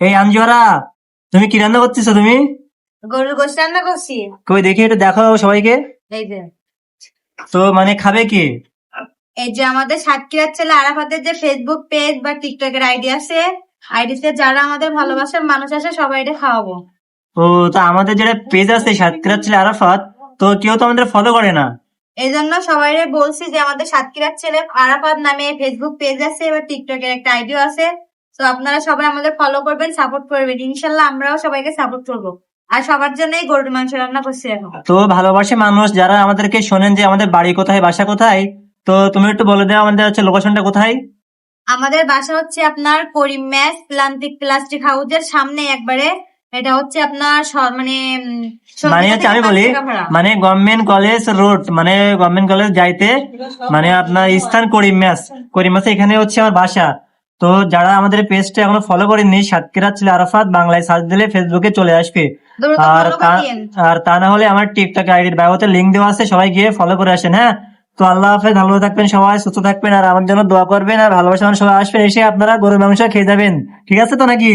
এই আঞ্জুয়ারা, তুমি কি রান্না করতেছো তুমি? গরুর গোশত রান্না করছি। কই দেখি একটু দেখাও সবাইকে। এই যে তো খাবে কি? এই যে আমাদের সাতক্ষীরার ছেলে আরাফাতের যে ফেসবুক পেজ বা টিকটকের আইডি আছে, আইডিতে যারা আমাদের ভালোবাসার মানুষ আছে সবাই এটা খাওয়াবো। ও, তা আমাদের যেটা পেজ আছে সাতক্ষীরার ছেলে আরাফাত, তো কেউ তো আমাদের ফলো করে না। এই জন্য সবাই বলছি যে আমাদের সাতক্ষীরার ছেলে আরাফাত নামে ফেসবুক পেজ আছে এবার টিকটকের একটা আইডিও আছে। তো আপনারা সবাই আমাদের ফলো করবেন, সাপোর্ট করবেন, ইনশাল্লাহ আমরাও সবাইকে সাপোর্ট করবো। আর সবার জন্যই গরুর মাংস রান্না করছি এখন। তো ভালোবাসে মানুষ যারা আমাদেরকে শোনেন যে আমাদের বাড়ি কোথায়, বাসা কোথায়, তো তুমি একটু বলে দাও আমাদের লোকেশনটা কোথায়। আমাদের বাসা হচ্ছে আপনার করিম ম্যাচ প্লাস্টিক হাউসের সামনে একবারে। এটা হচ্ছে আপনার মানে সন্ধিকা হচ্ছে থেকে আমি 5 বলি, টাকা ভাড়া। Government college road, government college যাইতে আপনার স্থান করিম মাস এখানে হচ্ছে আমার বাসা। তো যারা আমাদের পেজটা এখনো ফলো করেননি, সাতক্ষীরা ছেলে আরাফাত বাংলায় সার্চ দিলে ফেসবুকে চলে আসবে। দ্রুত আর ফলো তা করে দিয়েন। আর তা না হলে আমার টিকটক আইডির বায়োতে লিঙ্ক দেওয়া আছে, সবাই গিয়ে ফলো করে আসেন। হ্যাঁ, তো আল্লাহ হাফেজ, ভালো থাকবেন সবাই, সুস্থ থাকবেন, আর আমার জন্য দোয়া করবেন, আর ভালোবাসা সবাই আসবেন, এসে আপনারা গরুর মাংস খেয়ে যাবেন। ঠিক আছে তো নাকি?